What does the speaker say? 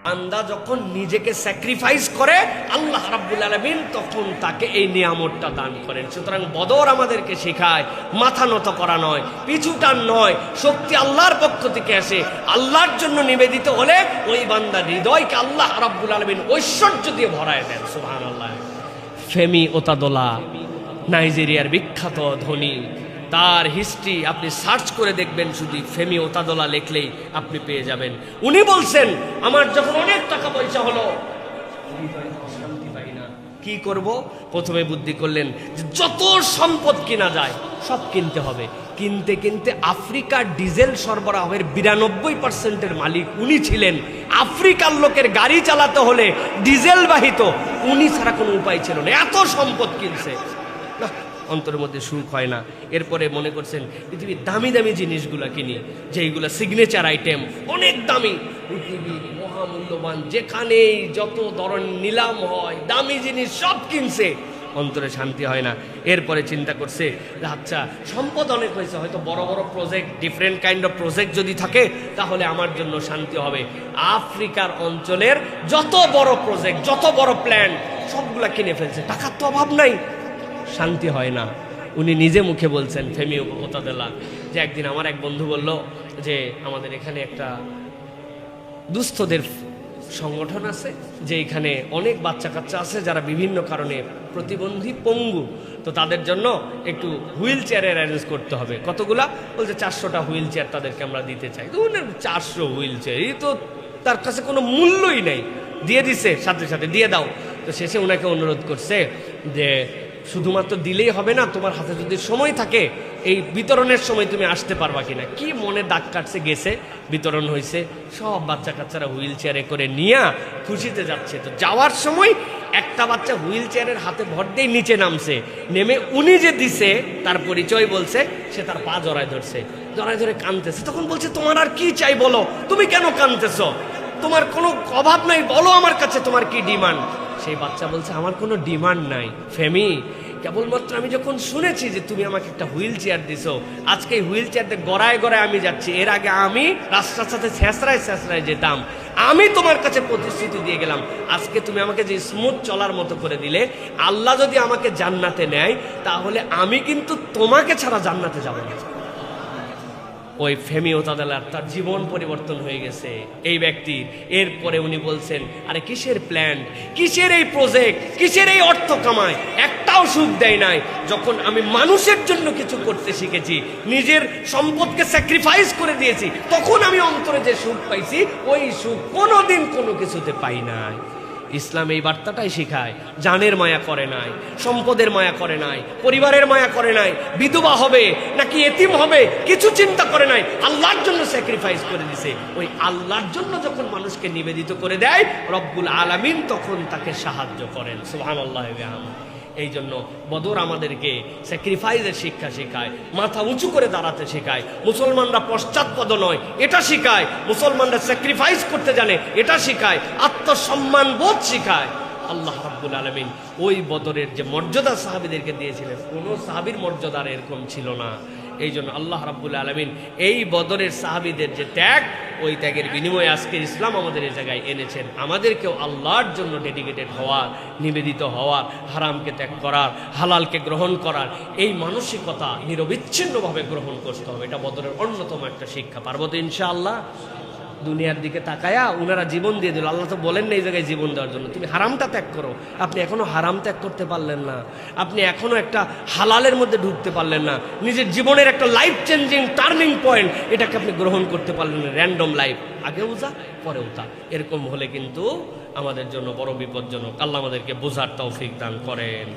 বান্দা যখন নিজেকে স্যাক্রিফাইস করে আল্লাহ রাব্বুল আলামিন তখন তাকে এই নিয়ামতটা দান করেন। সুতরাং বদর আমাদেরকে শেখায় মাথা নত করা নয়, পিছুটান নয়, শক্তি আল্লাহর পক্ষ থেকে আসে। আল্লাহর জন্য নিবেদিত হলে ওই বান্দার হৃদয়কে আল্লাহ রাব্বুল আলামিন ঐশ্বর্য দিয়ে ভরায় দেন। সুবহানাল্লাহ। ফেমি ওতাদোলা নাইজেরিয়ার বিখ্যাত ধনী, তার হিস্ট্রি আপনি সার্চ করে দেখবেন, শুধু ফেমি ওতাদোলা লিখলেই আপনি পেয়ে যাবেন। উনি বলছেন, আমার যখন অনেক টাকা পয়সা হলো শান্তি পাই না, কি করব? প্রথমে বুদ্ধি করলেন যে যত সম্পদ কিনা যায় সব কিনতে হবে। কিনতে কিনতে আফ্রিকার ডিজেল সরবরাহের 92% মালিক উনি ছিলেন। আফ্রিকার লোকের গাড়ি চালাতে হলে ডিজেল বাহিত, উনি ছাড়া কোনো উপায় ছিল না, এত সম্পদ কিনছে। না, অন্তরের মধ্যে সুখ হয় না। এরপরে মনে করছেন পৃথিবীর দামি দামি জিনিসগুলো কিনি, যেইগুলো সিগনেচার আইটেম, অনেক দামি, পৃথিবীর মহামূল্যবান, যেখানেই যত ধরনের নিলাম হয় দামি জিনিস সব কিনছে, অন্তরে শান্তি হয় না। এরপরে চিন্তা করছে আচ্ছা সম্পদ অনেক হয়েছে, হয়তো বড় বড় project, different kind of project যদি থাকে তাহলে আমার জন্য শান্তি হবে। আফ্রিকার অঞ্চলের যত বড় প্রজেক্ট, যত বড় প্ল্যান সবগুলা কিনে ফেলছে, টাকার তো অভাব নাই, শান্তি হয় না। উনি নিজে মুখে বলছেন, ফেমি ওতাদোলা, যে একদিন আমার এক বন্ধু বলল যে আমাদের এখানে একটা দুস্থদের সংগঠন আছে, যে এখানে অনেক বাচ্চা কাচ্চা আছে যারা বিভিন্ন কারণে প্রতিবন্ধী, পঙ্গু, তো তাদের জন্য একটু হুইল চেয়ারের অ্যারেঞ্জ করতে হবে। কতগুলা? বলছে 400টা হুইল চেয়ার তাদেরকে আমরা দিতে চাই। তো 400 হুইল চেয়ার, এই তো তার কাছে কোনো মূল্যই নেই, দিয়ে দিছে, সাথে সাথে দিয়ে দাও। তো শেষে ওনাকে অনুরোধ করছে যে শুধুমাত্র দিলেই হবে না, তোমার হাতে যদি সময় থাকে এই বিতরণের সময় তুমি আসতে পারবা কিনা। কি মনে দাগ কাটছে, গেছে, বিতরণ হয়েছে, সব বাচ্চা কাচ্চারা হুইল চেয়ারে করে নিয়ে খুশিতে যাচ্ছে। তো যাওয়ার সময় একটা বাচ্চা হুইল চেয়ারের হাতে ভর দিয়ে নিচে নামছে, নেমে উনি যে দিছে তার পরিচয় বলছে, সে তার পা জড়ায় ধরছে, জড়ায় ধরে কাঁদতেছে। তখন বলছে তোমার আর কি চাই বলো, তুমি কেন কাঁদতেছ, তোমার কোনো অভাব নাই, বলো আমার কাছে তোমার কি ডিমান্ড। সেই বাচ্চা বলছে আমার কোনো ডিমান্ড নাই ফেমি, কেবলমাত্র আমি যখন শুনেছি যে তুমি আমাকে একটা হুইল চেয়ার দিছো, আজকে এই হুইল চেয়ারতে গড়ায় গড়ায় আমি যাচ্ছি, এর আগে আমি রাস্তার সাথে ছেঁচড়ায় ছেঁচড়ায় যেতাম, আমি তোমার কাছে প্রতিশ্রুতি দিয়ে গেলাম, আজকে তুমি আমাকে যে স্মুথ চলার মতো করে দিলে, আল্লাহ যদি আমাকে জান্নাতে নেয় তাহলে আমি কিন্তু তোমাকে ছাড়া জান্নাতে যাব না। ওই ফেমি ওতাদোলার তার জীবন পরিবর্তন হয়ে গেছে এই ব্যক্তির। এরপরে উনি বলছেন, আরে কিসের প্ল্যান, কিসের এই প্রজেক্ট, কিসের এই অর্থ কামায়, একটাও সুখ দেয় নাই। যখন আমি মানুষের জন্য কিছু করতে শিখেছি, নিজের সম্পদকে স্যাক্রিফাইস করে দিয়েছি, তখন আমি অন্তরে যে সুখ পাইছি, ওই সুখ কোনোদিন কোনো কিছুতে পাই নাই। ইসলাম এই বার্তাটাই শেখায়, জানের মায়া করে নাই, সম্পদের মায়া করে নাই, পরিবারের মায়া করে নাই, বিধবা হবে নাকি এতিম হবে কিছু চিন্তা করে নাই, আল্লাহর জন্য স্যাক্রিফাইস করে দিছে। ওই আল্লাহর জন্য যখন মানুষকে নিবেদিত করে দেয় রব্বুল আলামিন তখন তাকে সাহায্য করেন। সুবহানাল্লাহ। এই জন্য বদর আমাদেরকে স্যাক্রিফাইসের শিক্ষা শেখায়, মাথা উঁচু করে দাঁড়াতে শেখায়। মুসলমানরা পশ্চাৎপদ নয় এটা শিখায়, মুসলমানরা স্যাক্রিফাইস করতে জানে এটা শিখায়, আত্মসম্মান বোধ শিখায়। আল্লাহ রাব্বুল আলামিন ওই বদরের যে মর্যাদা সাহাবীদেরকে দিয়েছিলেন, কোনো সাহাবীর মর্যাদার এরকম ছিল না। এই জন্য আল্লাহ রাব্বুল আলামিন এই বদরের সাহাবীদের যে ত্যাগ, ওই ত্যাগের বিনিময়ে আজকের ইসলাম আমাদের এই জায়গায় এনেছেন। আমাদেরকেও আল্লাহর জন্য ডেডিকেটেড হওয়ার, নিবেদিত হওয়ার, হারামকে ত্যাগ করার, হালালকে গ্রহণ করার এই মানসিকতা নিরবিচ্ছিন্নভাবে গ্রহণ করতে হবে। এটা বদরের অন্যতম একটা শিক্ষা। পারবো তো ইনশাআল্লাহ? দুনিয়ার দিকে তাকায়া উনারা জীবন দিয়ে দিল, আল্লাহ তো বলেন না এই জায়গায় জীবন দেওয়ার জন্য, তুমি হারামটা ত্যাগ করো। আপনি এখনো হারাম ত্যাগ করতে পারলেন না, আপনি এখনো একটা হালালের মধ্যে ঢুকতে পারলেন না, নিজের জীবনের একটা লাইফ চেঞ্জিং টার্নিং পয়েন্ট এটাকে আপনি গ্রহণ করতে পারলেন না। র্যান্ডম লাইফ, আগে উজা পরে উতা, এরকম হলে কিন্তু আমাদের জন্য বড় বিপজ্জনক। আল্লাহ আমাদেরকে বোঝার তৌফিক দান করেন।